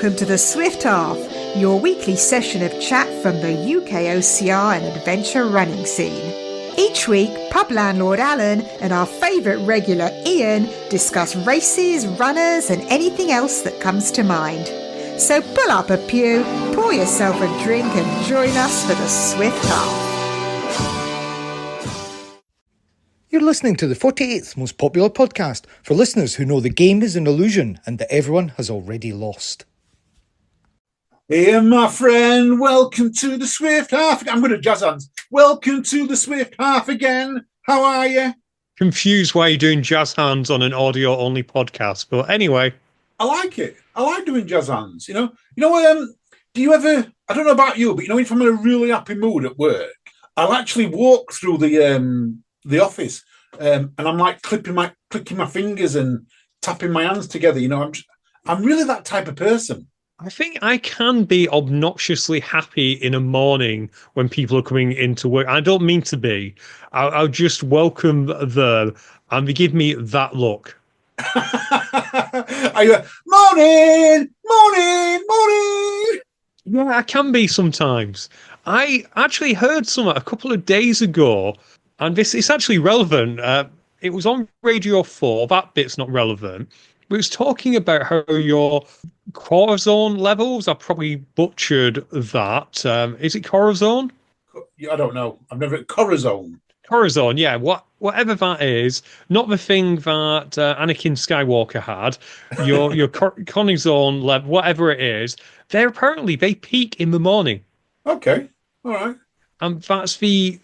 Welcome to the Swift Half, your weekly session of chat from the UK OCR and adventure running scene. Each week, pub landlord Alan and our favourite regular Ian discuss races, runners and anything else that comes to mind. So pull up a pew, pour yourself a drink and join us for the Swift Half. You're listening to the 48th most popular podcast for listeners who know the game is an illusion and that everyone has already lost. Hey, my friend, welcome to the Swift Half. I'm going to jazz hands. Welcome to the Swift Half again. How are you? Confused why you're doing jazz hands on an audio-only podcast, but anyway. I like it. I like doing jazz hands. Do you ever, I don't know about you, but if I'm in a really happy mood at work, I'll actually walk through the office and I'm like clicking my fingers and tapping my hands together. I'm really that type of person. I think I can be obnoxiously happy in a morning when people are coming into work. I don't mean to be. I'll just welcome them and they give me that look. Are you morning? Yeah, I can be sometimes. I actually heard something a couple of days ago, and it's actually relevant. It was on Radio 4. That bit's not relevant. It was talking about how your cortisone levels, I probably butchered that. Is it cortisone? I don't know. I've never... Cortisone. Cortisone, yeah. Whatever that is, not the thing that Anakin Skywalker had. Your cortisone level, whatever it is, they peak in the morning. Okay. All right. And that's the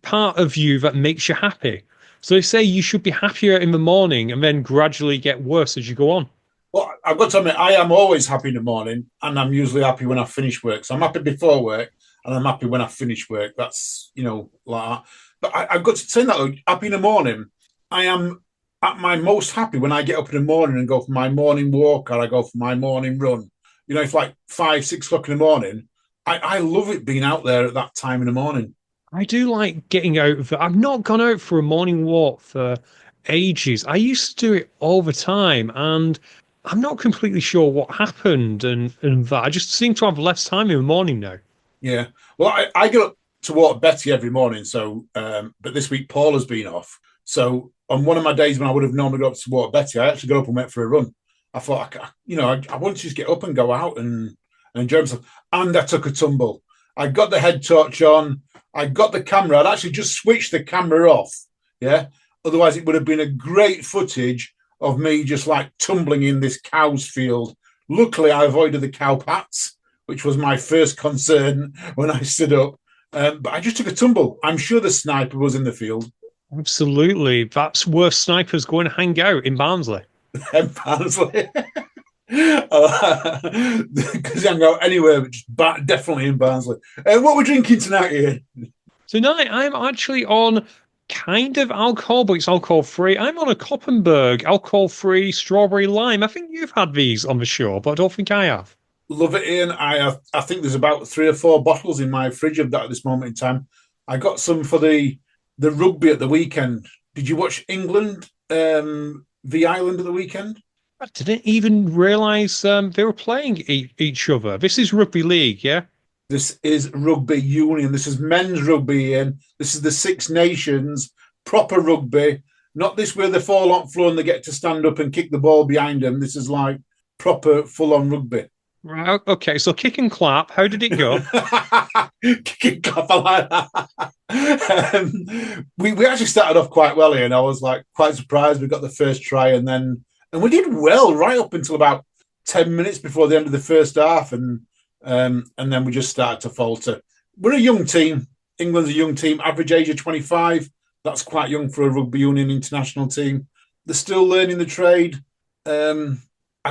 part of you that makes you happy. So they say you should be happier in the morning and then gradually get worse as you go on. Well, I've got to admit, I am always happy in the morning, and I'm usually happy when I finish work. So I'm happy before work, and I'm happy when I finish work. That's, like that. But I've got to say that, though, happy in the morning, I am at my most happy when I get up in the morning and go for my morning walk or I go for my morning run. It's like 5, 6 o'clock in the morning. I love it being out there at that time in the morning. I do like getting out. I've not gone out for a morning walk for ages. I used to do it all the time, and I'm not completely sure what happened and that. I just seem to have less time in the morning now. Yeah. Well, I get up to walk Betty every morning, so but this week Paul has been off. So on one of my days when I would have normally got up to walk Betty, I actually got up and went for a run. I thought, I wanted to just get up and go out and enjoy myself. And I took a tumble. I got the head torch on. I got the camera. I'd actually just switched the camera off. Yeah. Otherwise, it would have been a great footage of me just like tumbling in this cow's field. Luckily, I avoided the cow pats, which was my first concern when I stood up. But I just took a tumble. I'm sure the sniper was in the field. Absolutely. That's where snipers go and hang out in Barnsley. In Barnsley. Because I can go anywhere, but just definitely in Barnsley. What we're drinking tonight, Ian? Tonight, I'm actually on kind of alcohol, but it's alcohol-free. I'm on a Koppenberg alcohol-free strawberry lime. I think you've had these on the show, but I don't think I have. Love it, Ian. I think there's about 3 or 4 bottles in my fridge of that at this moment in time. I got some for the rugby at the weekend. Did you watch England v Ireland at the weekend? I didn't even realise they were playing each other. This is rugby league, yeah? This is rugby union. This is men's rugby, Ian. This is the Six Nations, proper rugby. Not this where they fall on floor and they get to stand up and kick the ball behind them. This is like proper full-on rugby. Right. Okay, so kick and clap. How did it go? Kick and clap, I like that. We actually started off quite well, Ian. I was like quite surprised. We got the first try and we did well right up until about 10 minutes before the end of the first half. And then we just started to falter. We're a young team. England's a young team, average age of 25. That's quite young for a rugby union international team. They're still learning the trade. I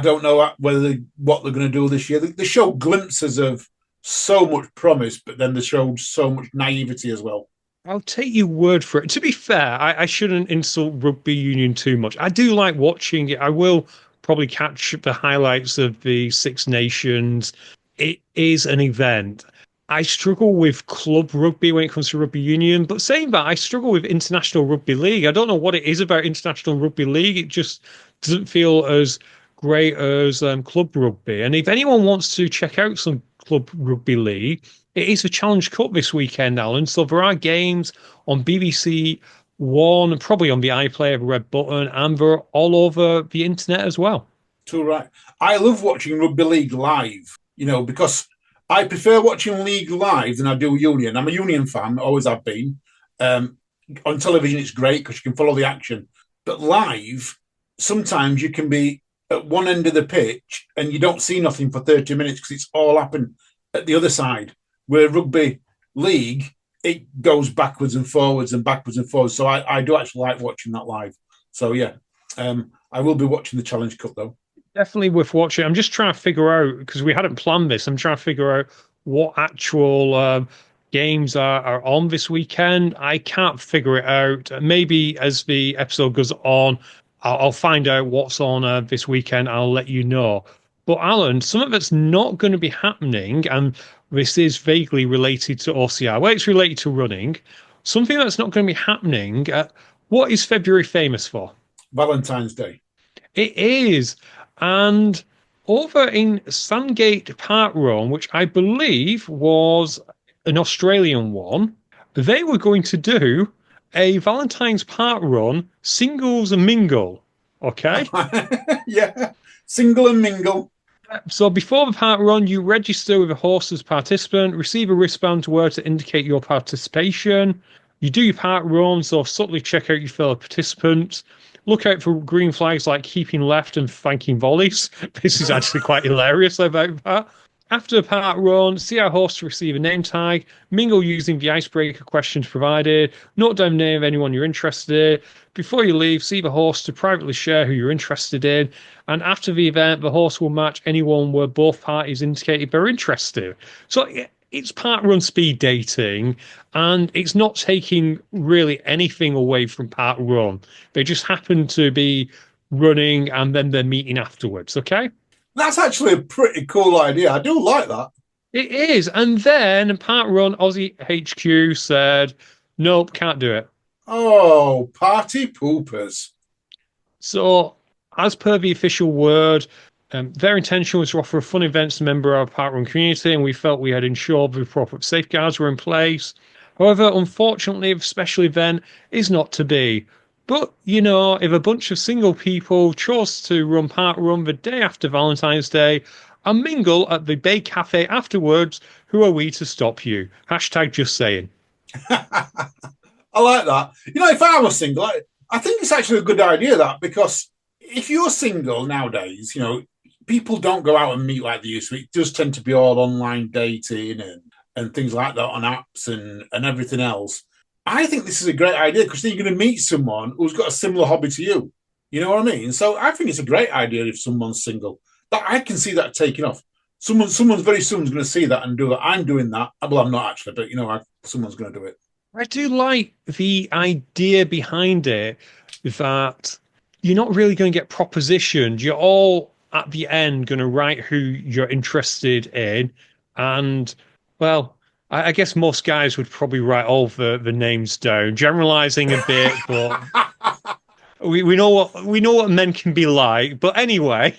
don't know what they're going to do this year. They showed glimpses of so much promise, but then they showed so much naivety as well. I'll take your word for it. To be fair, I shouldn't insult rugby union too much. I do like watching it. I will probably catch the highlights of the Six Nations. It is an event. I struggle with club rugby when it comes to rugby union, but saying that, I struggle with international rugby league. I don't know what it is about international rugby league. It just doesn't feel as great as club rugby. And if anyone wants to check out some club rugby league, it is a Challenge Cup this weekend, Alan. So there are games on BBC One, probably on the iPlayer, Red Button, and they're all over the internet as well. Too right. I love watching rugby league live, because I prefer watching league live than I do Union. I'm a Union fan, always have been. On television, it's great because you can follow the action. But live, sometimes you can be at one end of the pitch and you don't see nothing for 30 minutes because it's all happened at the other side. Where rugby league, it goes backwards and forwards and backwards and forwards. So I do actually like watching that live. So, yeah, I will be watching the Challenge Cup, though. Definitely worth watching. I'm just trying to figure out, because we hadn't planned this, I'm trying to figure out what actual games are on this weekend. I can't figure it out. Maybe as the episode goes on, I'll find out what's on this weekend. I'll let you know. But Alan, some of it's not going to be happening, and this is vaguely related to OCR. Well, it's related to running. Something that's not going to be happening. What is February famous for? Valentine's Day. It is. And over in Sandgate Park Run, which I believe was an Australian one, they were going to do a Valentine's Park Run singles and mingle. Okay? Yeah. Single and mingle. So before the park run, you register with a horse as participant, receive a wristband to wear to indicate your participation. You do your park run, so subtly check out your fellow participants. Look out for green flags like keeping left and thanking volleys. This is actually quite hilarious about that. After the park run, see our horse to receive a name tag, mingle using the icebreaker questions provided, note down the name of anyone you're interested in. Before you leave, see the horse to privately share who you're interested in. And after the event, the horse will match anyone where both parties indicated they're interested. So it's park run speed dating, and it's not taking really anything away from park run. They just happen to be running and then they're meeting afterwards, okay? That's actually a pretty cool idea. I do like that. It is. And then Park Run Aussie HQ said, nope, can't do it. Oh, party poopers. So, as per the official word, their intention was to offer a fun event to members of our Park Run community, and we felt we had ensured the proper safeguards were in place. However, unfortunately, the special event is not to be. But, if a bunch of single people chose to run Park Run the day after Valentine's Day and mingle at the Bay Cafe afterwards, who are we to stop you? Hashtag just saying. I like that. If I was single, I think it's actually a good idea, that, because if you're single nowadays, people don't go out and meet like they used to. It does tend to be all online dating and things like that on apps and everything else. I think this is a great idea because then you're going to meet someone who's got a similar hobby to you. You know what I mean? So I think it's a great idea if someone's single. That I can see that taking off. Someone's very soon going to see that and do that. I'm doing that. Well, I'm not actually, but someone's going to do it. I do like the idea behind it that you're not really going to get propositioned. You're all at the end going to write who you're interested in. And, well, I guess most guys would probably write all the names down, generalizing a bit, but we know what men can be like. But anyway,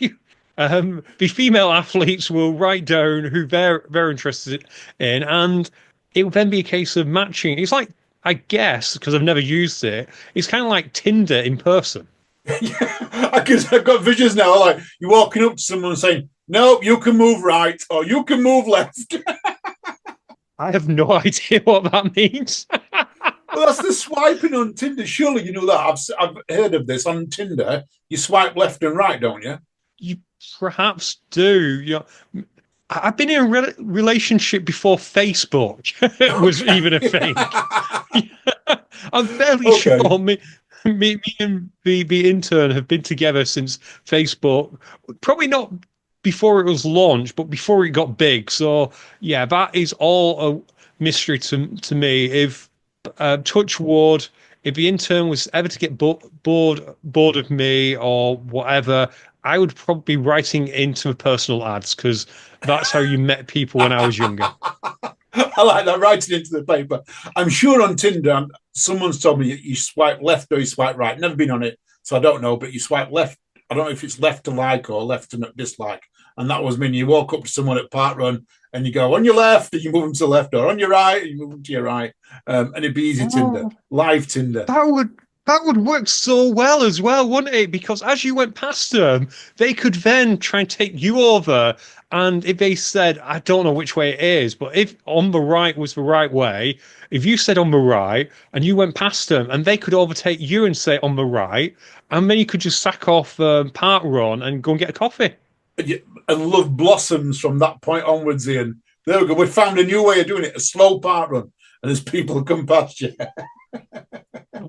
the female athletes will write down who they're interested in, and it will then be a case of matching. It's like, I guess, because I've never used it, it's kind of like Tinder in person. Yeah, I've got visions now, like you're walking up to someone saying, "No, you can move right," or "You can move left." I have no idea what that means. Well, that's the swiping on Tinder. Surely you know that. I've heard of this on Tinder. You swipe left and right, don't you? You perhaps do. I've been in a relationship before Facebook was even a thing. I'm fairly sure me and the intern have been together since Facebook. Probably not before it was launched, but before it got big. So yeah, that is all a mystery to me. If touch wood, if the intern was ever to get bored of me or whatever, I would probably be writing into the personal ads because that's how you met people when I was younger. I like that, writing into the paper. I'm sure on Tinder, someone's told me you swipe left or you swipe right. Never been on it, so I don't know, but you swipe left I don't know if it's left to like or left to dislike. And that was when you walk up to someone at Park Run and you go on your left and you move them to the left, or on your right and you move them to your right. And it'd be easy Tinder, Oh, live Tinder. that would work so well as well, wouldn't it? Because as you went past them, they could then try and take you over. And if they said, I don't know which way it is, but if on the right was the right way, if you said on the right and you went past them and they could overtake you and say on the right, and then you could just sack off Park Run and go and get a coffee. And love blossoms from that point onwards, Ian. There we go. We found a new way of doing it, a slow Park Run. And as people come past you.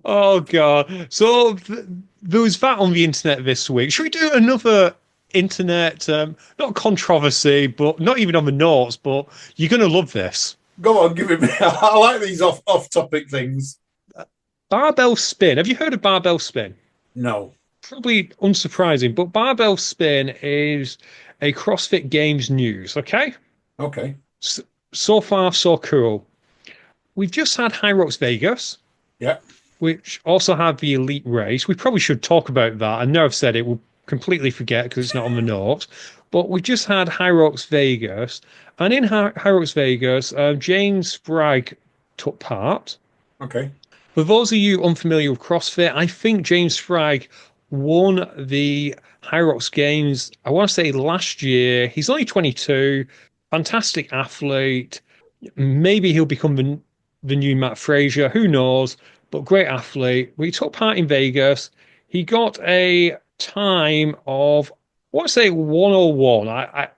Oh God! So there was that on the internet this week. Should we do another internet, not controversy, but not even on the notes? But you're going to love this. Go on, give it me. I like these off-topic things. Barbell spin. Have you heard of barbell spin? No. Probably unsurprising, but barbell spin is a CrossFit Games news. Okay. Okay. So far, so cool. We've just had High Rocks Vegas. Yeah. Which also had the elite race. We probably should talk about that. I know I've said it, we'll completely forget because it's not on the notes. But we just had High Rocks Vegas. And in High Rocks Vegas, James Spragg took part. Okay. For those of you unfamiliar with CrossFit, I think James Spragg won the High Rocks Games, I want to say last year. He's only 22, fantastic athlete. Maybe he'll become the new Matt Fraser, who knows? But great athlete. We took part in Vegas. He got a time of, I want to say 101.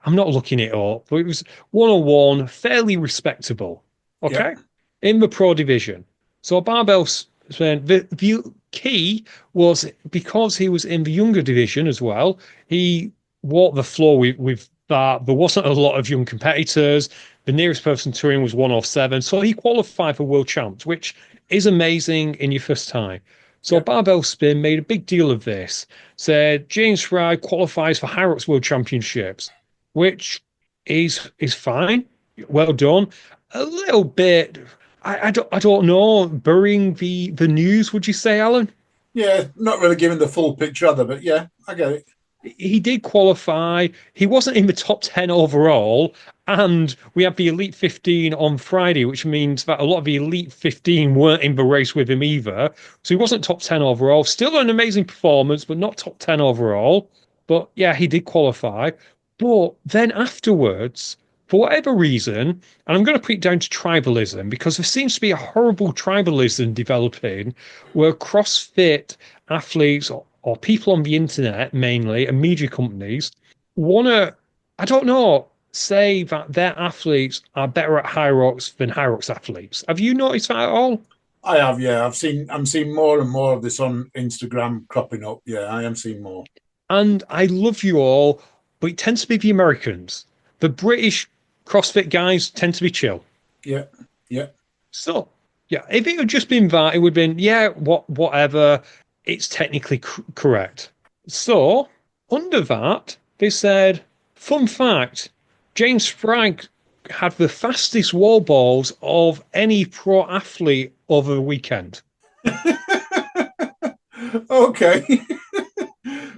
I'm not looking it up, but it was 101, fairly respectable. Okay. Yeah. In the pro division. So barbell spin, the key was because he was in the younger division as well, he walked the floor with that. There wasn't a lot of young competitors. The nearest person to him was 107. So he qualified for world champs, which is amazing in your first time. So Yeah. Barbell Spin made a big deal of this, said James Fry qualifies for High Rocks World Championships, which is fine. Well done. A little bit, I don't know, burying the news, would you say, Alan? Yeah, not really giving the full picture either, but yeah, I get it. He did qualify. He wasn't in the top 10 overall. And we had the Elite 15 on Friday, which means that a lot of the Elite 15 weren't in the race with him either. So he wasn't top 10 overall. Still an amazing performance, but not top 10 overall. But yeah, he did qualify. But then afterwards, for whatever reason, and I'm going to put it down to tribalism, because there seems to be a horrible tribalism developing where CrossFit athletes or people on the internet mainly and media companies want to, I don't know, say that their athletes are better at High Rocks than High Rocks athletes. Have you noticed that at all? I have, yeah. I'm seeing more and more of this on Instagram cropping up. Yeah, I am seeing more. And I love you all, but it tends to be the Americans. The British CrossFit guys tend to be chill. Yeah, yeah. So, yeah, if it had just been that, it would have been, yeah, whatever. It's technically correct. So, under that, they said, fun fact, James Spragg had the fastest wall balls of any pro athlete over the weekend. Okay.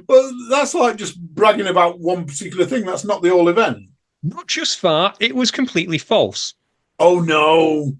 Well, that's like just bragging about one particular thing. That's not the whole event. Not just that, it was completely false. Oh, no.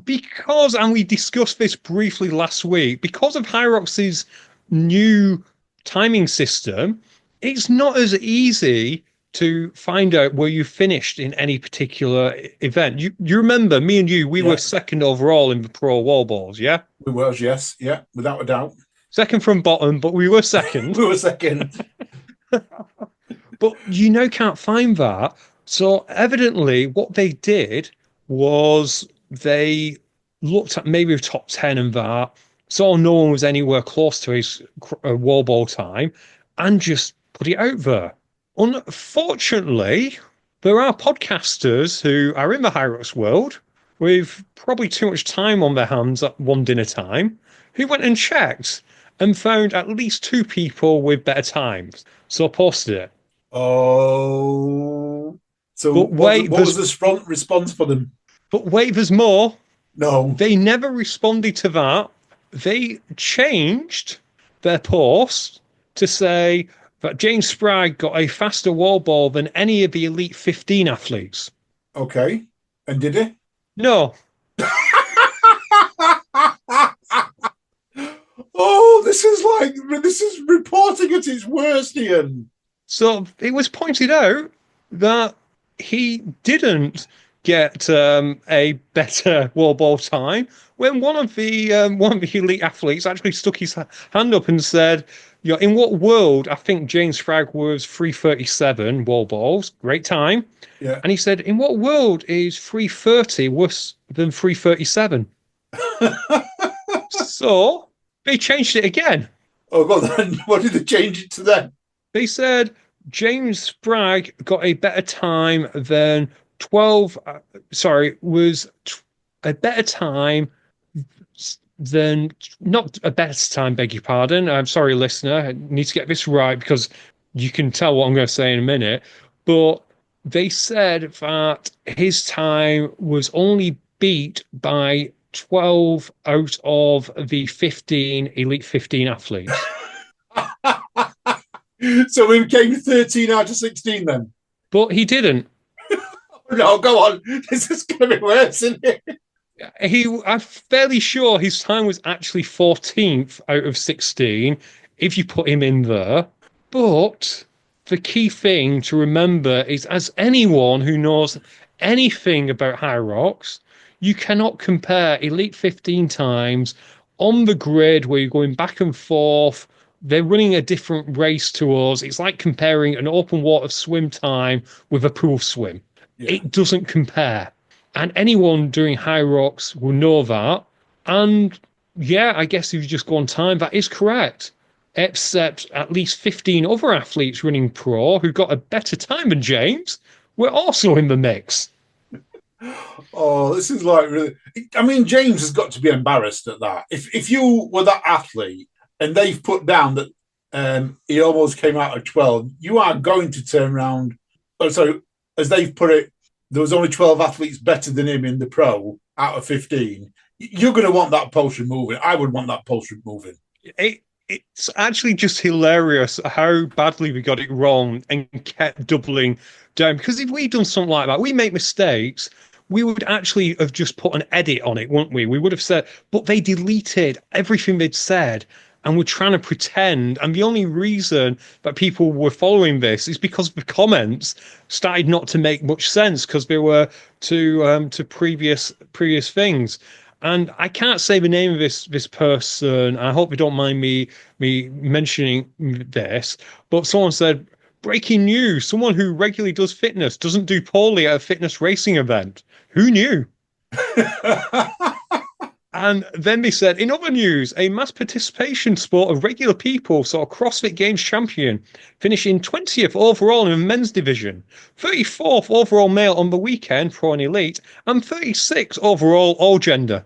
Because, and we discussed this briefly last week, because of High Rocks' new timing system, it's not as easy to find out where you finished in any particular event. You remember, me and you, we were second overall in the pro wall balls, yeah? We were, yes, yeah, without a doubt. Second from bottom, but we were second. We were second. But you now can't find that. So evidently what they did was they looked at maybe a top 10 and that, saw no one was anywhere close to his wall ball time, and just put it out there. Unfortunately, there are podcasters who are in the High Rocks world with probably too much time on their hands at one dinner time who went and checked and found at least two people with better times. So I posted it. Oh. So but wait, what was the response for them? But wait, there's more. No. They never responded to that. They changed their post to say But James Spragg got a faster wall ball than any of the Elite 15 athletes. Okay. And did he? No. Oh, this is reporting at its worst, Ian. So it was pointed out that he didn't get a better wall ball time when one of the elite athletes actually stuck his hand up and said, "You know, in what world? I think James Fragg was 3:37 wall balls, great time." Yeah. And he said, "In what world is 3:30 worse than 3:37?" So they changed it again. Oh, God, then what did they change it to then? They said James Spragg got a better time than 12, was a better time than, not a better time, beg your pardon. I'm sorry, listener. I need to get this right because you can tell what I'm going to say in a minute. But they said that his time was only beat by 12 out of the 15 Elite 15 athletes. So we became 13 out of 16 then? But he didn't. No, go on. This is going to be worse, isn't it? I'm fairly sure his time was actually 14th out of 16 if you put him in there. But the key thing to remember is, as anyone who knows anything about high rocks, you cannot compare Elite 15 times on the grid where you're going back and forth. They're running a different race to us. It's like comparing an open water swim time with a pool swim. Yeah. It doesn't compare. And anyone doing high rocks will know that. And yeah, I guess if you just go on time, that is correct. Except at least 15 other athletes running pro who got a better time than James were also in the mix. Oh, this is like really. I mean, James has got to be embarrassed at that. If you were that athlete and they've put down that he almost came out of 12, you are going to turn around. Oh, so as they've put it, there was only 12 athletes better than him in the pro out of 15. You're going to want that potion moving. I would want that potion moving. It's actually just hilarious how badly we got it wrong and kept doubling down. Because if we'd done something like that, we make mistakes, we would actually have just put an edit on it, wouldn't we? We would have said, but they deleted everything they'd said and were trying to pretend. And the only reason that people were following this is because the comments started not to make much sense because they were to previous things. And I can't say the name of this person. I hope you don't mind me mentioning this. But someone said, breaking news, someone who regularly does fitness doesn't do poorly at a fitness racing event. Who knew? And then they said, in other news, a mass participation sport of regular people saw a CrossFit Games champion finishing 20th overall in the men's division, 34th overall male on the weekend, pro and elite, and 36th overall all gender.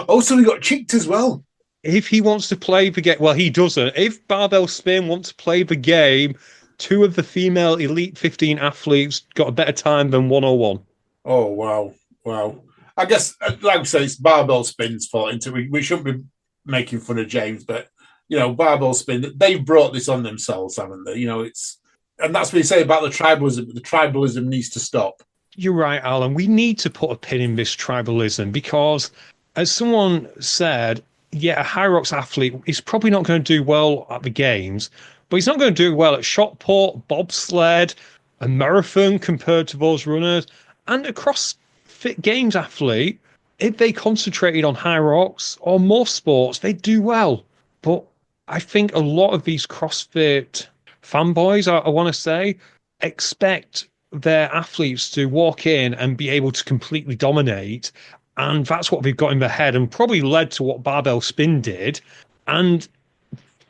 Also, he got cheeked as well. If he wants to play the game, well, he doesn't. If Barbell Spin wants to play the game, 2 of the female Elite 15 athletes got a better time than 101. Oh, wow. I guess, like I say, it's Barbell Spin's fault. We shouldn't be making fun of James, but, Barbell Spin, they've brought this on themselves, haven't they? And that's what you say about the tribalism. The tribalism needs to stop. You're right, Alan. We need to put a pin in this tribalism because, as someone said, yeah, a high rocks athlete is probably not going to do well at the games, but he's not going to do well at shot put, bobsled, a marathon compared to those runners, and a CrossFit Games athlete. If they concentrated on high rocks or more sports, they do well. But I think a lot of these CrossFit fanboys, I want to say, expect their athletes to walk in and be able to completely dominate. And that's what they've got in their head and probably led to what Barbell Spin did. And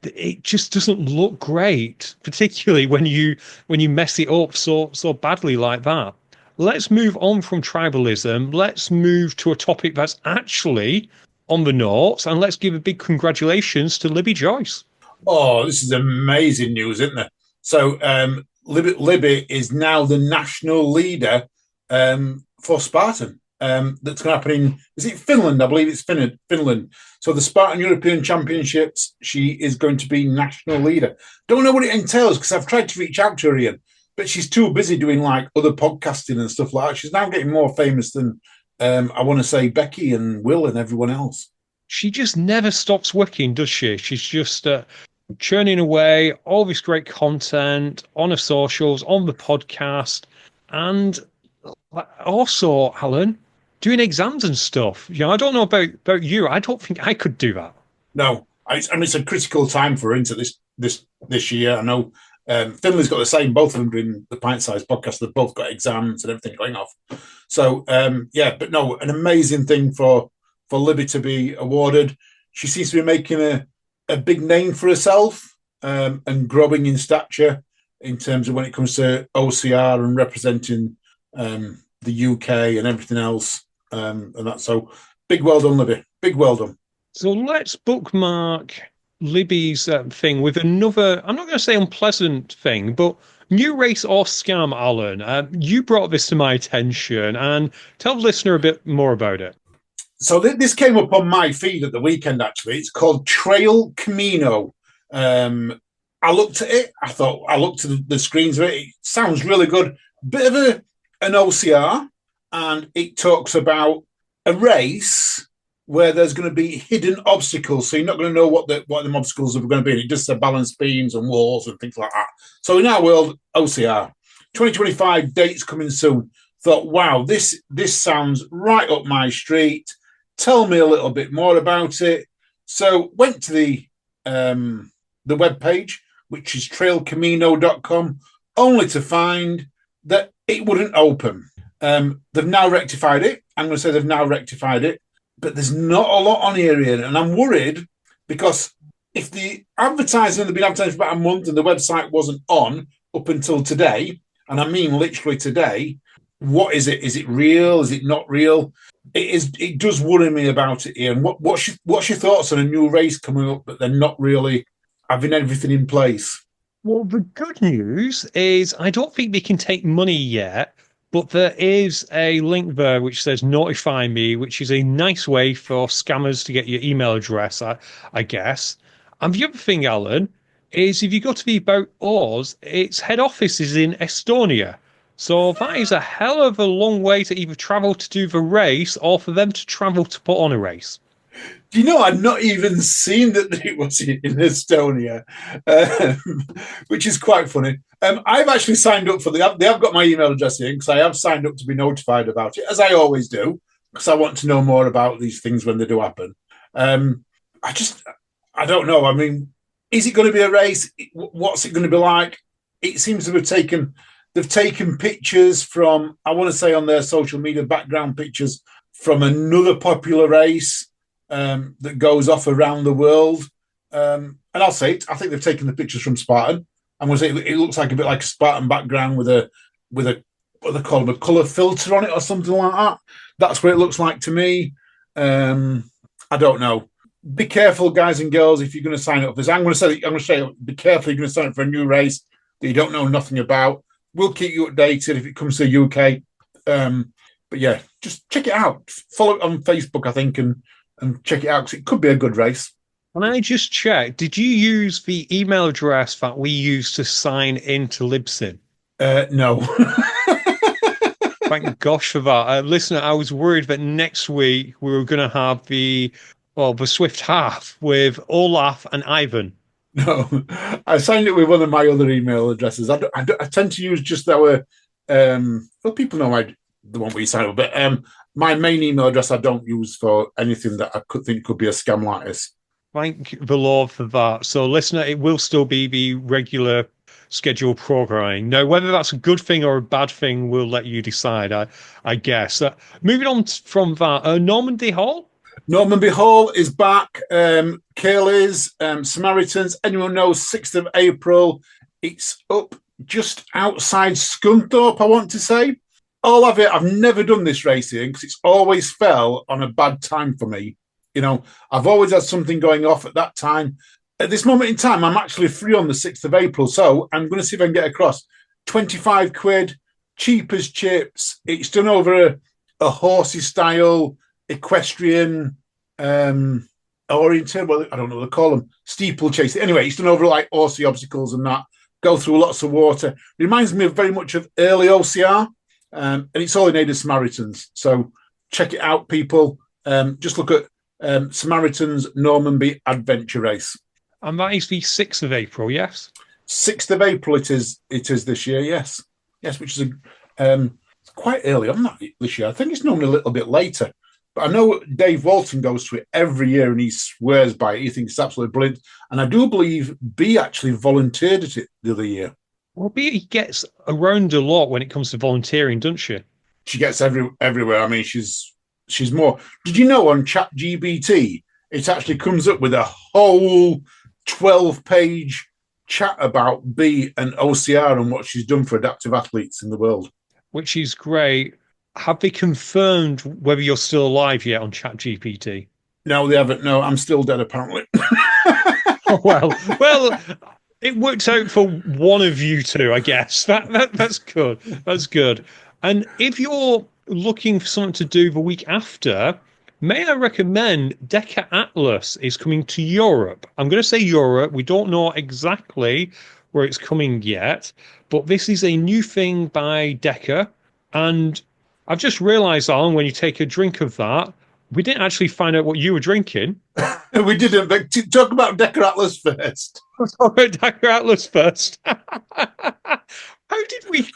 it just doesn't look great, particularly when you mess it up so badly like that. Let's move on from tribalism. Let's move to a topic that's actually on the notes, and let's give a big congratulations to Libby Joyce. Oh, this is amazing news, isn't it? So Libby is now the national leader for Spartan. that's going to happen in, is it Finland? I believe it's Finland. So the Spartan European Championships, she is going to be national leader. Don't know what it entails because I've tried to reach out to her, Ian, but she's too busy doing like other podcasting and stuff like that. She's now getting more famous than, I want to say, Becky and Will and everyone else. She just never stops working, does she? She's just churning away all this great content on her socials, on the podcast, and also, Alan, doing exams and stuff. I don't know about you. I don't think I could do that. No, it's a critical time for her into this year. I know Finley's got the same. Both of them doing the pint-sized podcast. They've both got exams and everything going off. So but no, an amazing thing for Libby to be awarded. She seems to be making a big name for herself and growing in stature in terms of when it comes to OCR and representing the UK and everything else. And that, so big well done, Libby. Big well done. So let's bookmark Libby's thing with another, I'm not going to say unpleasant thing, but new race or scam, Alan. You brought this to my attention, and tell the listener a bit more about it. So this came up on my feed at the weekend, actually. It's called Trail Camino. I looked at it. I looked at the screens of it. It sounds really good. Bit of an OCR, and it talks about a race where there's going to be hidden obstacles. So you're not going to know what the obstacles are going to be. And it just says balance beams and walls and things like that. So in our world, OCR, 2025 dates coming soon. Thought, wow, this sounds right up my street. Tell me a little bit more about it. So went to the webpage, which is trailcamino.com, only to find that it wouldn't open. They've now rectified it. I'm going to say they've now rectified it, but there's not a lot on here, Ian, and I'm worried because if the advertising had been advertised for about a month and the website wasn't on up until today, and I mean literally today, what is it? Is it real? Is it not real? It does worry me about it, Ian. What's your thoughts on a new race coming up, but they're not really having everything in place? Well, the good news is I don't think they can take money yet, but there is a link there which says notify me, which is a nice way for scammers to get your email address, I guess. And the other thing, Alan, is if you go to the About Us, its head office is in Estonia. So that is a hell of a long way to either travel to do the race or for them to travel to put on a race. Do you know, I'd not even seen that it was in Estonia, which is quite funny. I've actually signed up for they have got my email address here because I have signed up to be notified about it, as I always do, because I want to know more about these things when they do happen. I don't know. I mean, is it going to be a race? What's it going to be like? It seems to have they've taken pictures from, I want to say on their social media, background pictures from another popular race that goes off around the world. And I'll say it, I think they've taken the pictures from Spartan. I'm going to say it looks like a bit like a Spartan background with a what they call them, a colour filter on it or something like that. That's what it looks like to me. I don't know. Be careful, guys and girls, if you're going to sign up for this. I'm going to say, be careful. You're going to sign up for a new race that you don't know nothing about. We'll keep you updated if it comes to the UK. But yeah, just check it out. Follow it on Facebook, I think, and check it out because it could be a good race. And I just checked, did you use the email address that we use to sign into Libsyn? No. Thank gosh for that. Listener, I was worried that next week we were going to have the Swift half with Olaf and Ivan. No, I signed it with one of my other email addresses. I tend to use just our, people know the one we sign up, but my main email address I don't use for anything that I could think could be a scam like this. Thank the Lord for that. So, listener, it will still be the regular scheduled programming. Now, whether that's a good thing or a bad thing, we'll let you decide, I guess. Moving on from that, Normandy Hall? Normandy Hall is back. Kayleys, Samaritans, anyone knows, 6th of April. It's up just outside Scunthorpe, I want to say. All of it, I've never done this racing because it's always fell on a bad time for me. You know, I've always had something going off at that time. At this moment in time, I'm actually free on the 6th of April. So I'm going to see if I can get across. 25 quid, cheap as chips. It's done over a horsey style equestrian oriented. Well, I don't know what they call them, steeplechase. Anyway, he's done over like horsey obstacles and that. Go through lots of water. Reminds me of very much of early OCR, and it's all in aid of Samaritans. So check it out, people. Just look at Samaritans Normanby Adventure Race. And that is the 6th of April, yes? 6th of April it is this year, yes. Yes, which is quite early on that this year. I think it's normally a little bit later. But I know Dave Walton goes to it every year and he swears by it. He thinks it's absolutely brilliant. And I do believe B actually volunteered at it the other year. Well, B gets around a lot when it comes to volunteering, doesn't she? She gets everywhere. I mean, she's more. Did you know on ChatGPT, it actually comes up with a whole 12-page chat about B and OCR and what she's done for adaptive athletes in the world. Which is great. Have they confirmed whether you're still alive yet on ChatGPT? No, they haven't. No, I'm still dead, apparently. Oh, well, it worked out for one of you two, I guess. That's good. That's good. And if you're looking for something to do the week after, may I recommend Deca Atlas is coming to Europe. I'm going to say Europe. We don't know exactly where it's coming yet, but this is a new thing by Deca. And I've just realised, Alan, when you take a drink of that, we didn't actually find out what you were drinking. We didn't, but talk about Deca Atlas first. Talk about Deca Atlas first. How did we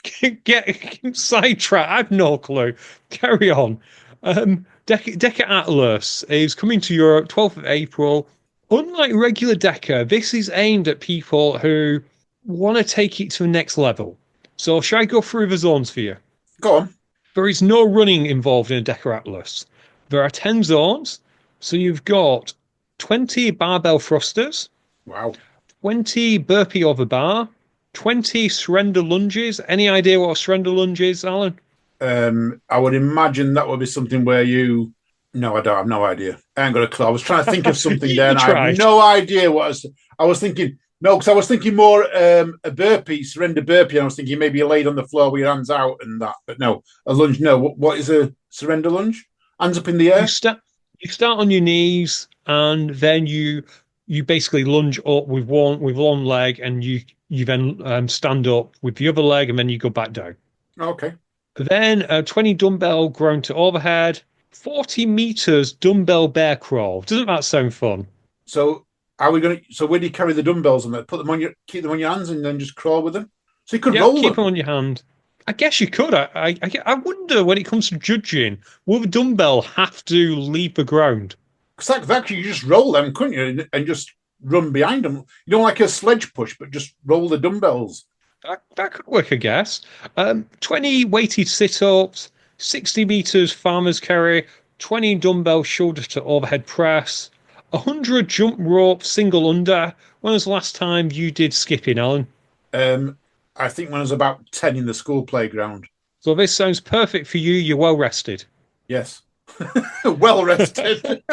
get sidetracked? I have no clue. Carry on. Deca Atlas is coming to Europe 12th of April. Unlike regular Deca, this is aimed at people who want to take it to the next level. So shall I go through the zones for you? Go on. There is no running involved in a Deca Atlas. There are 10 zones. So you've got 20 barbell thrusters. Wow. 20 burpee over bar. 20 surrender lunges. Any idea what a surrender lunge is, Alan? I would imagine that would be something where you... No, I don't have no idea. I ain't got a clue. I was trying to think of something there, and I have no idea what I was thinking. No, because I was thinking more a burpee, surrender burpee, and I was thinking maybe you laid on the floor with your hands out and that. But no, a lunge, no. What is a surrender lunge? Hands up in the air? You start on your knees, and then you basically lunge up with one leg, and you then stand up with the other leg, and then you go back down. Okay. Then 20 dumbbell ground to overhead, 40 meters dumbbell bear crawl. Doesn't that sound fun? So are we going to? So where do you carry the dumbbells on? Put them on keep them on your hands, and then just crawl with them. So you could roll them. Keep them on your hand. I guess you could. I wonder when it comes to judging, will the dumbbell have to leave the ground? Because actually, you just roll them, couldn't you, and just run behind them. You don't like a sledge push, but just roll the dumbbells. That could work, I guess. 20 weighted sit-ups, 60 meters farmer's carry, 20 dumbbell shoulder to overhead press, 100 jump rope single under. When was the last time you did skipping, Alan? I think when I was about 10 in the school playground. So this sounds perfect for you. You're well rested. Yes. Well rested.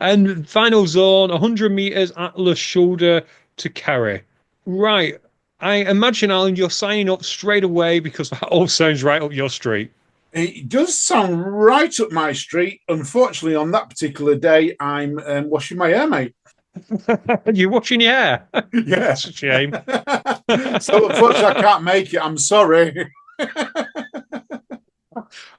And final zone, 100 meters Atlas shoulder to carry. Right. I imagine, Alan, you're signing up straight away because that all sounds right up your street. It does sound right up my street. Unfortunately, on that particular day, I'm washing my hair, mate. You're washing your hair? Yeah. That's a shame. So unfortunately, I can't make it. I'm sorry.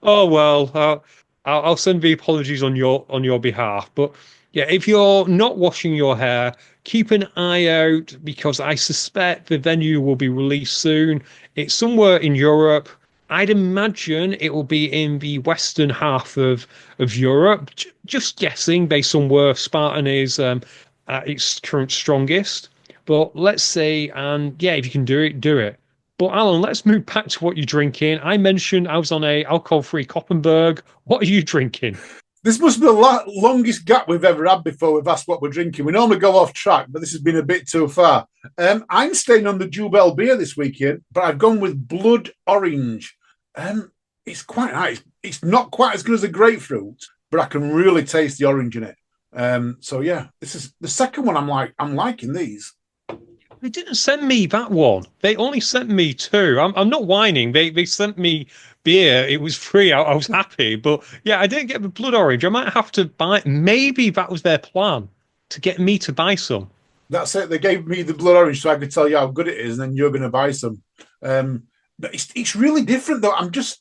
Oh, well, I'll send the apologies on your behalf. But yeah, if you're not washing your hair, keep an eye out because I suspect the venue will be released soon. It's somewhere in Europe. I'd imagine it will be in the western half of Europe. Just guessing based on where Spartan is at its current strongest. But let's say, and yeah, if you can do it, do it. But Alan, let's move back to what you're drinking. I mentioned I was on a alcohol-free Koppenberg. What are you drinking? This must be the longest gap we've ever had before we've asked what we're drinking. We normally go off track, but this has been a bit too far. I'm staying on the Jubel beer this weekend, but I've gone with Blood Orange. It's quite nice. It's not quite as good as a grapefruit, but I can really taste the orange in it. So yeah, this is the second one I'm liking these. They didn't send me that one. They only sent me two. I'm not whining. They sent me beer. It was free. I was happy. But yeah, I didn't get the blood orange. I might have to buy. Maybe that was their plan to get me to buy some. That's it. They gave me the blood orange so I could tell you how good it is, and then you're going to buy some. But it's really different though. There's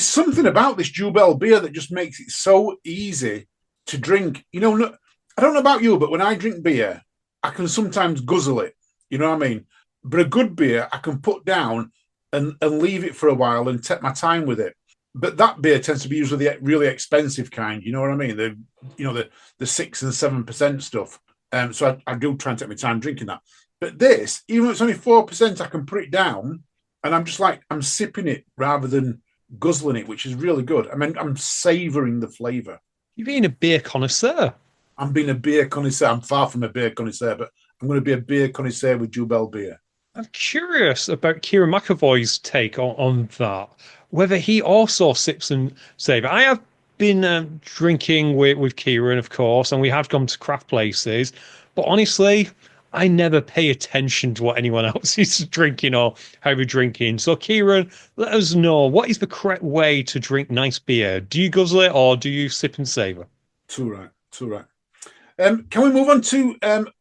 something about this Jubel beer that just makes it so easy to drink. You know, I don't know about you, but when I drink beer, I can sometimes guzzle it. You know what I mean? But a good beer, I can put down and leave it for a while and take my time with it. But that beer tends to be usually the really expensive kind. You know what I mean? The 6 and 7% stuff. So I do try and take my time drinking that. But this, even though it's only 4%, I can put it down and I'm just like, I'm sipping it rather than guzzling it, which is really good. I mean, I'm savouring the flavour. You're being a beer connoisseur. I'm being a beer connoisseur. I'm far from a beer connoisseur, but I'm going to be a beer connoisseur with Jubel beer. I'm curious about Kieran McAvoy's take on that, whether he also sips and savour. I have been drinking with Kieran, of course, and we have gone to craft places, but honestly, I never pay attention to what anyone else is drinking or how they're drinking. So, Kieran, let us know, what is the correct way to drink nice beer? Do you guzzle it or do you sip and savour? Too right, too right. Can we move on to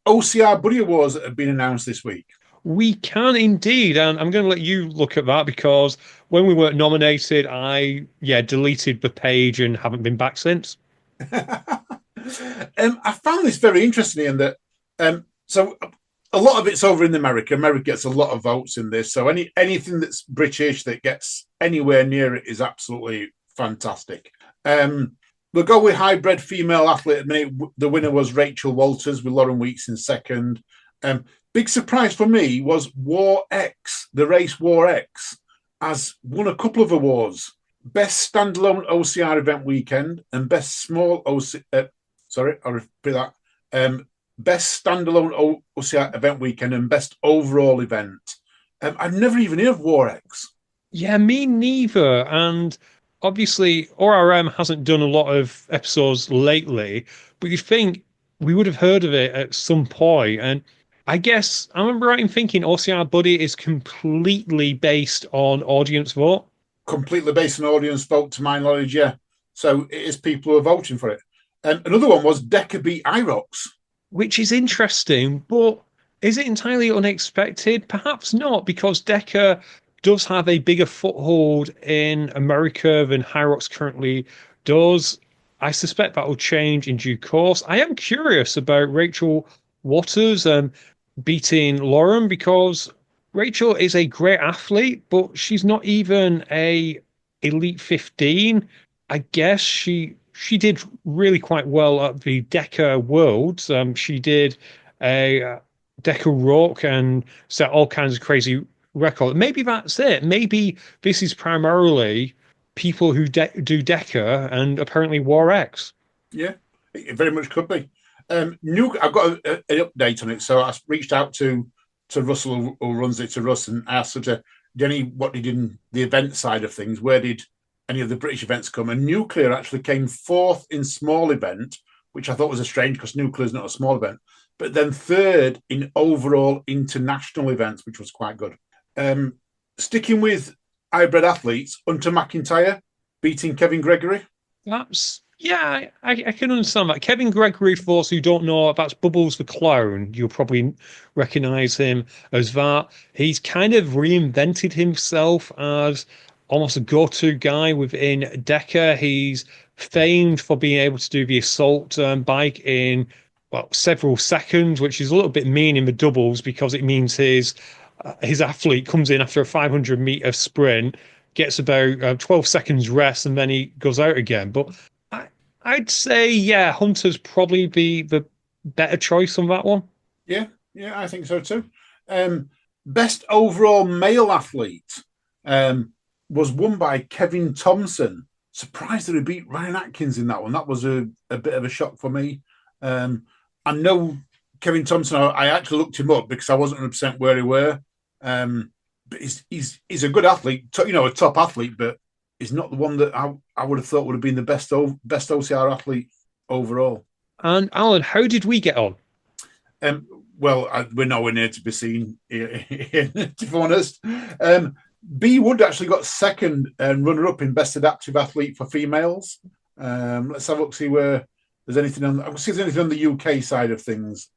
OCR Buddy Awards that have been announced this week? We can indeed, and I'm going to let you look at that because when we weren't nominated, I deleted the page and haven't been back since. I found this very interesting in that. So a lot of it's over in America. America gets a lot of votes in this. So anything that's British that gets anywhere near it is absolutely fantastic. We'll go with hybrid female athlete. The winner was Rachel Walters with Lauren Weeks in second. Big surprise for me was War X, the race War X, has won a couple of awards. Best standalone OCR event weekend and best small OCR. I'll repeat that. Best standalone OCR event weekend and best overall event. I've never even heard of War X. Yeah, me neither. And obviously, ORM hasn't done a lot of episodes lately, but you think we would have heard of it at some point. And I guess I remember right in thinking OCR Buddy is completely based on audience vote. Completely based on audience vote, to my knowledge, yeah. So it is people who are voting for it. Another one was Decker beat IROX. Which is interesting, but is it entirely unexpected? Perhaps not, because Decker does have a bigger foothold in America than Hyrox currently does. I suspect that will change in due course. I am curious about Rachel Waters beating Lauren because Rachel is a great athlete, but she's not even a Elite 15. I guess she did really quite well at the Decker Worlds. She did a Decker Rock and set all kinds of crazy records. Maybe that's it. Maybe this is primarily people who do Decker and apparently War X. Yeah, it very much could be. I've got an update on it, so I reached out to Russell who runs it, to Russ, and asked her to Jenny what did in the event side of things. Where did any of the British events come? And Nuclear actually came fourth in small event, which I thought was a strange because Nuclear is not a small event, but then third in overall international events, which was quite good. Sticking with hybrid athletes, Hunter McIntyre beating Kevin Gregory. Yeah, I can understand that. Kevin Gregory, for those who don't know, that's Bubbles the Clown. You'll probably recognize him as that. He's kind of reinvented himself as almost a go-to guy within Decker. He's famed for being able to do the assault bike in several seconds, which is a little bit mean in the doubles because it means his athlete comes in after a 500-meter sprint, gets about 12 seconds rest, and then he goes out again. But I'd say, yeah, Hunter's probably the better choice on that one. Yeah, I think so too. Best overall male athlete was won by Kevin Thompson. Surprised that he beat Ryan Atkins in that one. That was a bit of a shock for me. I know Kevin Thompson, I actually looked him up because I wasn't 100% where he were. But he's a good athlete, a top athlete, but he's not the one that I would have thought would have been the best OCR athlete overall. And Alan, how did we get on? Well, we're nowhere near to be seen, to be honest. B Wood actually got second and runner-up in Best Adaptive Athlete for females. Let's have a look, see where there's anything on. I'll see if there's anything on the UK side of things.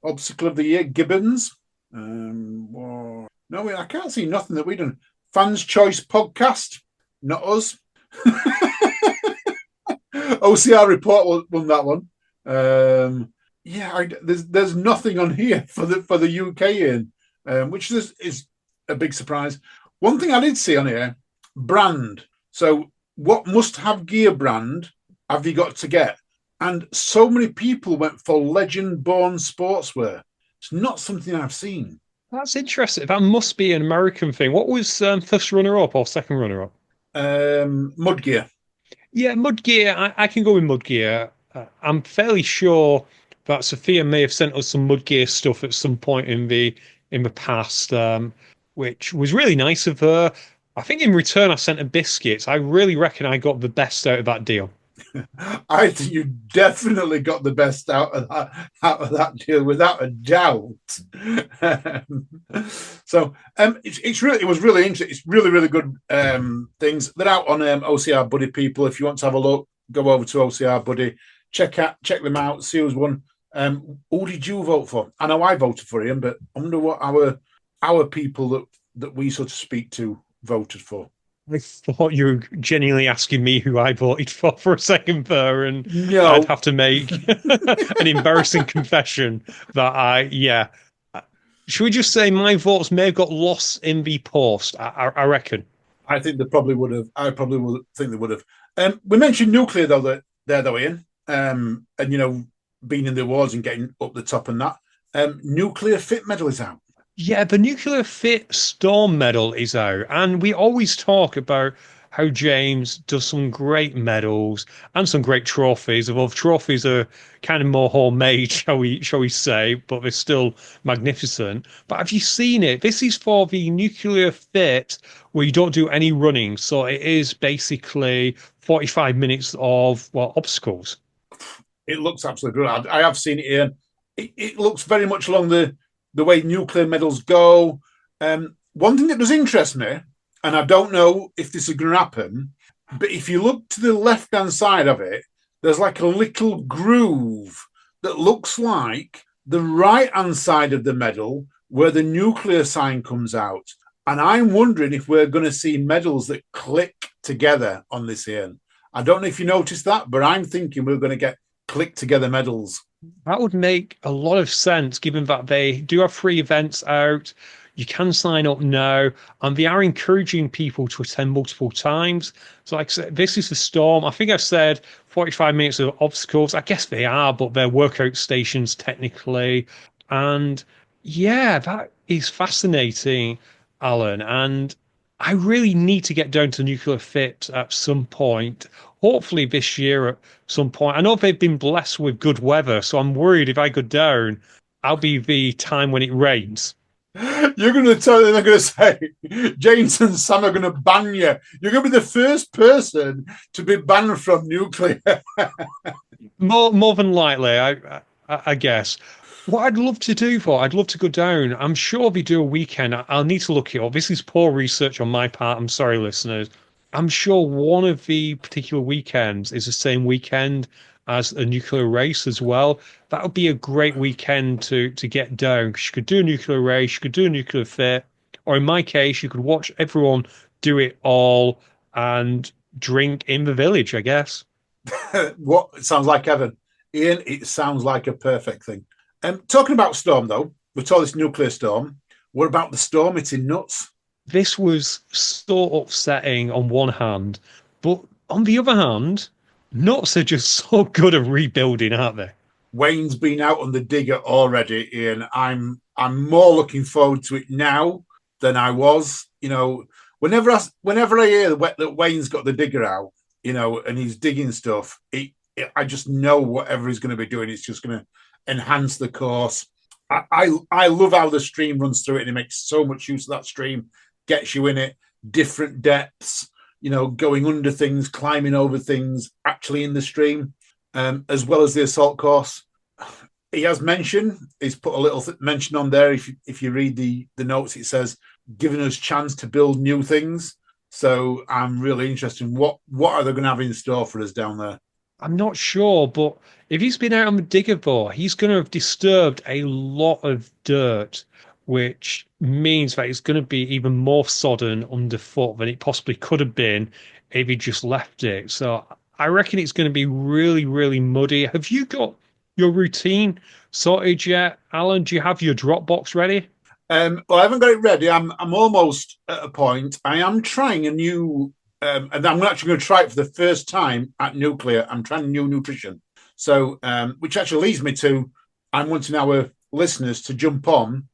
Obstacle of the Year, Gibbons. No, I can't see nothing that we've done. Fans Choice Podcast, not us. OCR Report won that one. There's nothing on here for the UK in, which is a big surprise. One thing I did see on here, brand. So what must-have gear brand have you got to get? And so many people went for Legend-born sportswear. It's not something I've seen. That's interesting. That must be an American thing. What was first runner-up or second runner-up? Mudgear. Yeah, Mudgear. I can go with Mudgear. I'm fairly sure that Sophia may have sent us some Mudgear stuff at some point in the past, which was really nice of her. I think in return I sent her biscuits. I really reckon I got the best out of that deal. I think you definitely got the best out of that deal, without a doubt. It was really interesting. It's really good things. They're out on OCR Buddy, people. If you want to have a look, go over to OCR Buddy, check them out, see who's won. Who did you vote for? I know I voted for him, but I wonder what our people that we sort of speak to voted for. I thought you were genuinely asking me who I voted for a second there, and no. I'd have to make an embarrassing confession that should we just say my votes may have got lost in the post? I reckon. I think they probably would have. I probably would think they would have. We mentioned nuclear though, Ian, and being in the awards and getting up the top and that. Nuclear Fit medal is out. Yeah, the Nuclear Fit Storm medal is out, and we always talk about how James does some great medals and some great trophies. Although trophies are kind of more homemade, shall we say, but they're still magnificent. But have you seen it? This is for the Nuclear Fit, where you don't do any running, so it is basically 45 minutes of obstacles. It looks absolutely brilliant. I have seen it here. It looks very much along the way nuclear medals go. One thing that does interest me, and I don't know if this is going to happen, but if you look to the left-hand side of it, there's like a little groove that looks like the right-hand side of the medal where the nuclear sign comes out. And I'm wondering if we're going to see medals that click together on this here. I don't know if you noticed that, but I'm thinking we're going to get click-together medals. That would make a lot of sense, given that they do have free events out. You can sign up now, and they are encouraging people to attend multiple times. So, like I said, this is the Storm. I think I've said 45 minutes of obstacles. I guess they are, but they're workout stations technically. And yeah, that is fascinating, Alan. And I really need to get down to Nuclear Fit at some point. Hopefully this year at some point. I know they've been blessed with good weather, so I'm worried if I go down, I'll be the time when it rains. You're going to tell them, they're going to say, James and Sam are going to ban you. You're going to be the first person to be banned from nuclear. more than likely, I guess. What I'd love to do, I'd love to go down. I'm sure they do a weekend. I'll need to look it up. This is poor research on my part. I'm sorry, listeners. I'm sure one of the particular weekends is the same weekend as a nuclear race as well. That would be a great weekend to get down, because you could do a nuclear race, you could do a nuclear fit, or in my case, you could watch everyone do it all and drink in the village, I guess. What? It sounds like heaven. Ian, it sounds like a perfect thing. Talking about Storm, though, we saw this nuclear storm. What about the storm hitting Nuts? This was so upsetting on one hand, but on the other hand, Nuts are just so good at rebuilding, aren't they? Wayne's been out on the digger already, Ian. I'm more looking forward to it now than I was. Whenever I hear that Wayne's got the digger out, and he's digging stuff, I just know whatever he's going to be doing, it's just going to enhance the course. I love how the stream runs through it, and it makes so much use of that stream. Gets you in it, different depths, going under things, climbing over things, actually in the stream, as well as the assault course. he has mentioned, he's put a little mention on there. If you read the notes, it says giving us chance to build new things. So I'm really interested in what are they going to have in store for us down there. I'm not sure, but if he's been out on the digger bore, he's going to have disturbed a lot of dirt, which means that it's going to be even more sodden underfoot than it possibly could have been if he just left it. So I reckon it's going to be really, really muddy. Have you got your routine sorted yet, Alan? Do you have your Dropbox ready? Well, I haven't got it ready. I'm almost at a point. I am trying a new, and I'm actually going to try it for the first time at Nuclear. I'm trying new nutrition. So, which actually leads me to, I'm wanting our listeners to jump on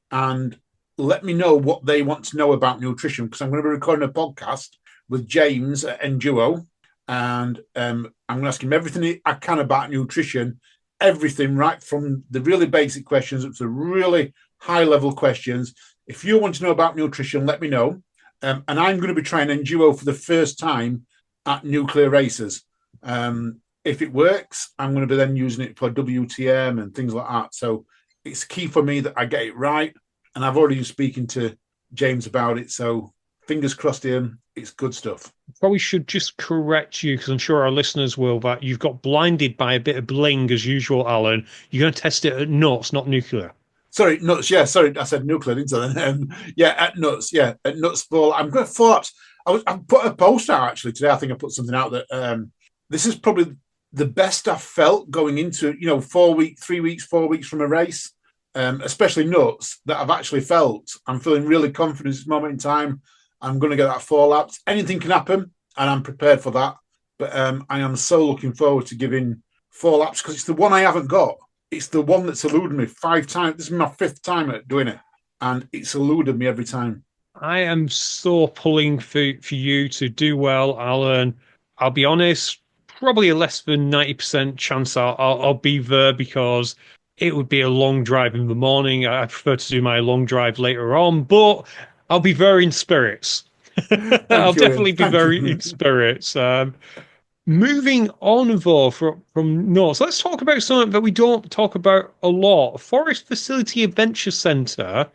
and let me know what they want to know about nutrition, because I'm going to be recording a podcast with James at Enduo, and I'm going to ask him everything I can about nutrition, everything right from the really basic questions up to the really high level questions. If you want to know about nutrition, let me know. And I'm going to be trying Enduo for the first time at Nuclear Races. If it works, I'm going to be then using it for WTM and things like that. So it's key for me that I get it right. And I've already been speaking to James about it. So fingers crossed him. It's good stuff. Probably should just correct you, because I'm sure our listeners will, that you've got blinded by a bit of bling as usual, Alan. You're going to test it at nuts, not nuclear. Sorry, nuts. Yeah, sorry, I said nuclear, didn't I? Yeah, at nuts. Yeah, at nuts. Full. I'm going to follow up. I put a post out actually today. I think I put something out that this is probably the best I've felt going into 3 weeks, 4 weeks from a race, especially nuts. That I've actually felt. I'm feeling really confident at this moment in time. I'm going to get that 4 laps. Anything can happen, and I'm prepared for that. But I am so looking forward to giving 4 laps, because it's the one I haven't got. It's the one that's eluded me 5 times. This is my 5th time at doing it, and it's eluded me every time. I am so pulling for you to do well, Alan. I'll be honest, probably a less than 90% chance I'll be there, because it would be a long drive in the morning. I prefer to do my long drive later on, but I'll be very in spirits. I'll definitely be very in spirits. Moving on, though, from North, let's talk about something that we don't talk about a lot. Forest Facility Adventure Centre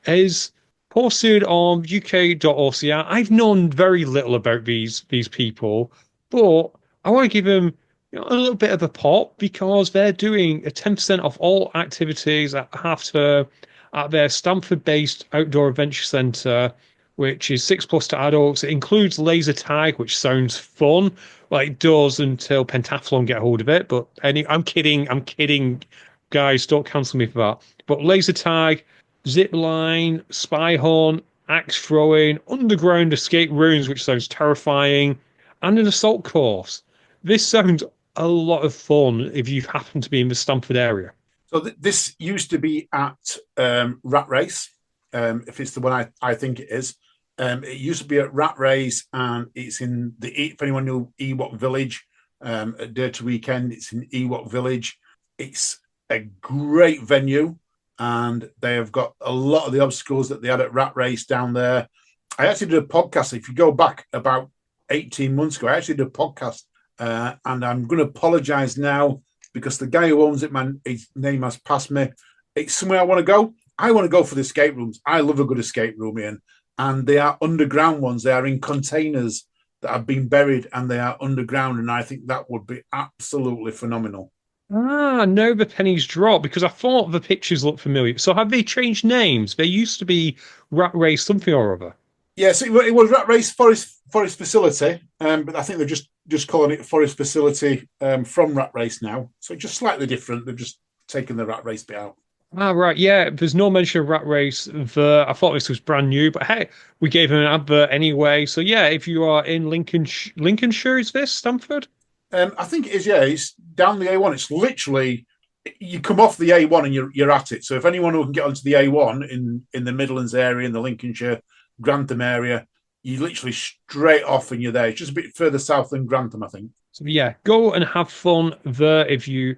is posted on uk.ocr. I've known very little about these people, but I want to give them a little bit of a pop, because they're doing a 10% off all activities at half term at their Stamford-based outdoor adventure centre, which is 6+ to adults. It includes laser tag, which sounds fun. Well, it does until Pentathlon get hold of it. But I'm kidding, guys. Don't cancel me for that. But laser tag, zip line, spy hunt, axe throwing, underground escape rooms, which sounds terrifying, and an assault course. This sounds a lot of fun if you happen to be in the Stamford area. So this used to be at Rat Race, if it's the one I think it is. It used to be at Rat Race, and it's in if anyone knew Ewok Village, at Dirty Weekend, it's in Ewok Village. It's a great venue, and they have got a lot of the obstacles that they had at Rat Race down there. I actually did a podcast. If you go back about 18 months ago, I actually did a podcast, and I'm going to apologise now, because the guy who owns it, his name has passed me. It's somewhere I want to go. I want to go for the escape rooms. I love a good escape room, Ian. And they are underground ones. They are in containers that have been buried, and they are underground. And I think that would be absolutely phenomenal. No, the pennies drop, because I thought the pictures looked familiar. So have they changed names? They used to be Rat Race something or other. Yes, it was Rat Race Forest Facility, but I think they're just calling it Forest Facility from Rat Race now. So just slightly different. They've just taken the Rat Race bit out. Right. Yeah, there's no mention of Rat Race there. I thought this was brand new, but hey, we gave him an advert anyway. So yeah, if you are in Lincolnshire, is this Stamford? I think it is, yeah. It's down the A1. It's literally, you come off the A1 and you're at it. So if anyone who can get onto the A1 in the Midlands area, in the Lincolnshire, Grantham area, you literally straight off and you're there. It's just a bit further south than Grantham, I think. So yeah, go and have fun there if you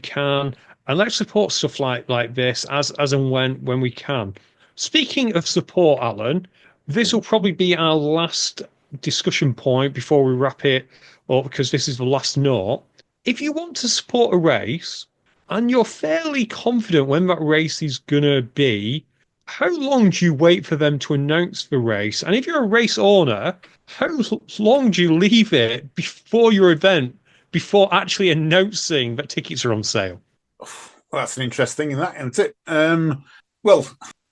can. And let's support stuff like this as and when we can. Speaking of support, Alan, this will probably be our last discussion point before we wrap it up, because this is the last note. If you want to support a race, and you're fairly confident when that race is going to be, how long do you wait for them to announce the race? And if you're a race owner, how long do you leave it before your event, before actually announcing that tickets are on sale? Well, that's an interesting in that, isn't it? Well,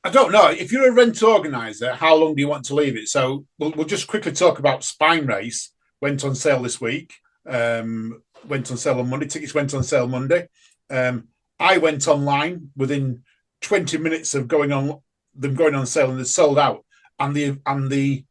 I don't know. If you're a rent organizer, how long do you want to leave it? So we'll just quickly talk about Spine Race. Went on sale this week. Went on sale on Monday. Tickets went on sale Monday. I went online within 20 minutes of going on sale, and they sold out. And the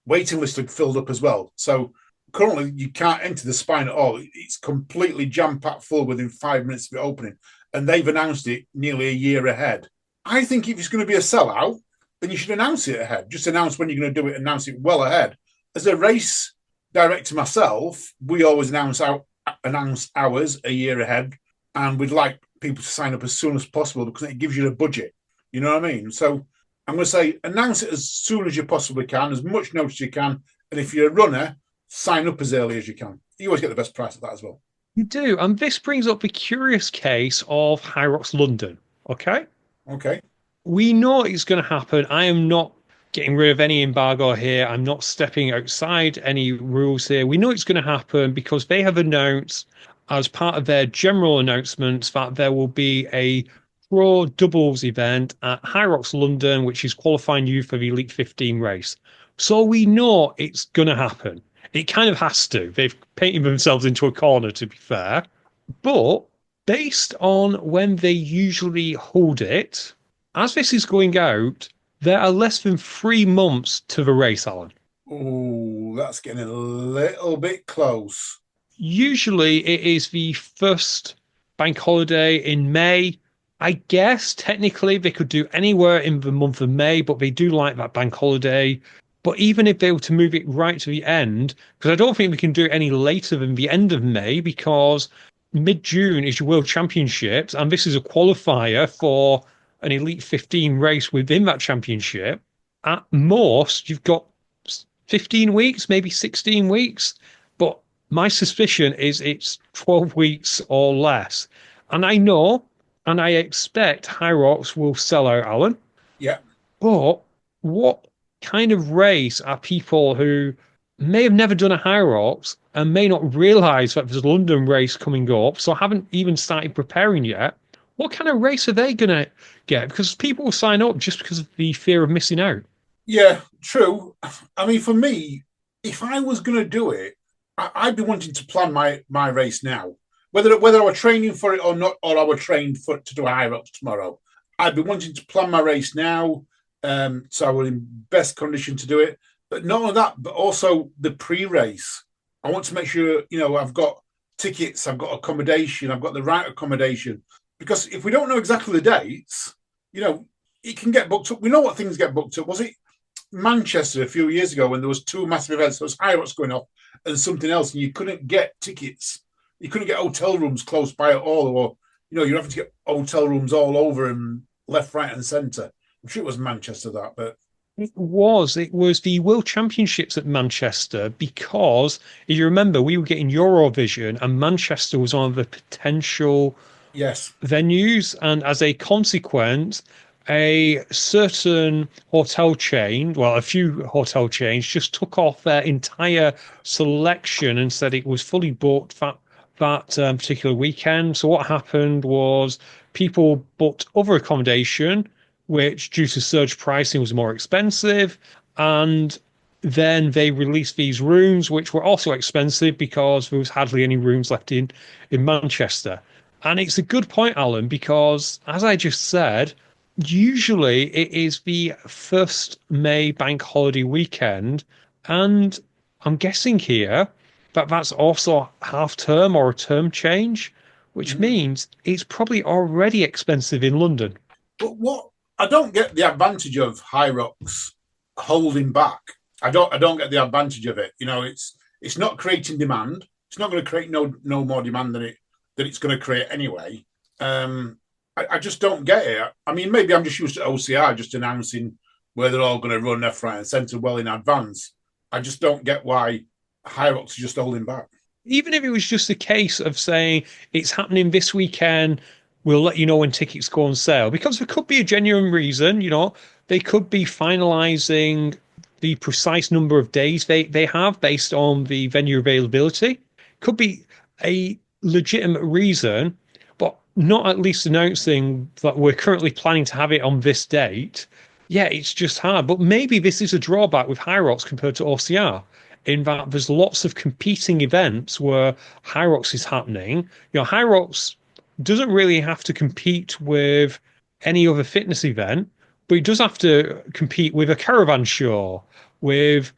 waiting list had filled up as well. So currently you can't enter the Spine at all. It's completely jam-packed full within 5 minutes of it opening. And they've announced it nearly a year ahead. I think if it's going to be a sellout, then you should announce it ahead. Just announce when you're going to do it, announce it well ahead. As a race director myself, we always announce ours a year ahead, and we'd like people to sign up as soon as possible because it gives you a budget. You know what I mean? So I'm going to say announce it as soon as you possibly can, as much notice as you can. And if you're a runner, sign up as early as you can. You always get the best price at that as well. You do. And this brings up the curious case of High Rocks London. Okay. Okay. We know it's going to happen. I am not getting rid of any embargo here. I'm not stepping outside any rules here. We know it's going to happen because they have announced, as part of their general announcements, that there will be a pro doubles event at High Rocks London, which is qualifying you for the Elite 15 race. So we know it's going to happen. It kind of has to. They've painted themselves into a corner, to be fair. But based on when they usually hold it, as this is going out, there are less than 3 months to the race, Alan. Oh, that's getting a little bit close. Usually it is the first bank holiday in May. I guess technically they could do anywhere in the month of May, but they do like that bank holiday. But even if they were to move it right to the end, because I don't think we can do it any later than the end of May, because mid-June is your World Championships, and this is a qualifier for an Elite 15 race within that championship. At most, you've got 15 weeks, maybe 16 weeks. But my suspicion is it's 12 weeks or less. And I know, and I expect High Rocks will sell out, Alan. Yeah. But what kind of race are people who may have never done a High Rocks and may not realise that there's a London race coming up, so haven't even started preparing yet? What kind of race are they going to get? Because people will sign up just because of the fear of missing out. Yeah, true. I mean, for me, if I was going to do it, I'd be wanting to plan my race now. Whether I were training for it or not, or I were trained to do a High Rocks tomorrow, I'd be wanting to plan my race now, so I was in best condition to do it. But not only that, but also the pre-race. I want to make sure, I've got tickets, I've got accommodation, I've got the right accommodation. Because if we don't know exactly the dates, it can get booked up. We know what things get booked up. Was it Manchester a few years ago when there was 2 massive events? There was High Rocks going off and something else, and you couldn't get tickets. You couldn't get hotel rooms close by at all, or you're having to get hotel rooms all over and left, right, and centre. I'm sure it was Manchester but it was the World Championships at Manchester, because if you remember, we were getting Eurovision, and Manchester was one of the potential venues, and as a consequence, a certain hotel chain, well, a few hotel chains, just took off their entire selection and said it was fully booked that particular weekend. So what happened was people booked other accommodation, which due to surge pricing was more expensive, and then they released these rooms, which were also expensive because there was hardly any rooms left in Manchester. And it's a good point, Alan, because as I just said, usually it is the first May bank holiday weekend, and I'm guessing here that that's also half term or a term change, which means it's probably already expensive in London. But what I don't get the advantage of High Rocks holding back. I don't get the advantage of it. It's not creating demand. It's not going to create no more demand than it's going to create anyway. I just don't get it. I mean, maybe I'm just used to OCR just announcing where they're all going to run left, right, and centre well in advance. I just don't get why High Rocks are just holding back. even if it was just a case of saying it's happening this weekend, we'll let you know when tickets go on sale, because there could be a genuine reason, they could be finalizing the precise number of days they have based on the venue availability. Could be a legitimate reason, but not at least announcing that we're currently planning to have it on this date. Yeah, it's just hard. But maybe this is a drawback with High Rocks compared to OCR, in that there's lots of competing events where High Rocks is happening. High Rocks doesn't really have to compete with any other fitness event, but it does have to compete with a caravan show, with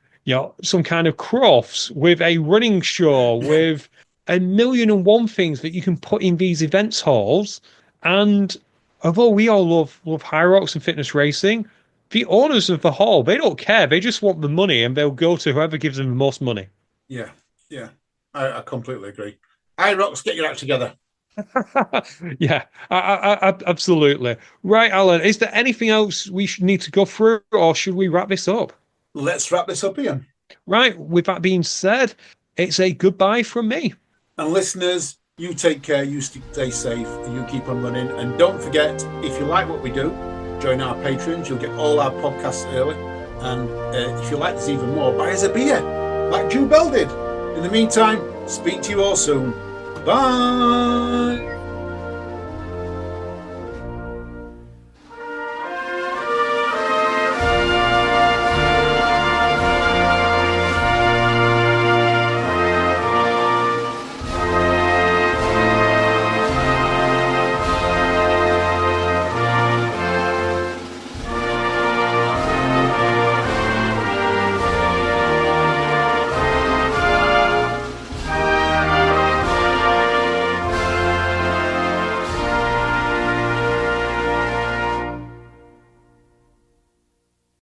some kind of crofts, with a running show, with a million and one things that you can put in these events halls. And although we all love High Rocks and fitness racing, the owners of the hall, they don't care. They just want the money, and they'll go to whoever gives them the most money. Yeah, I completely agree. High Rocks, get your act together. Yeah, I absolutely. Right, Alan, is there anything else we should need to go through, or should we wrap this up? Let's wrap this up, Ian. Right, with that being said, it's a goodbye from me. And listeners, you take care, you stay safe, and you keep on running. And don't forget, if you like what we do, join our patrons. You'll get all our podcasts early. And if you like this even more, buy us a beer, like Drew Bell did. In the meantime, speak to you all soon. Bye.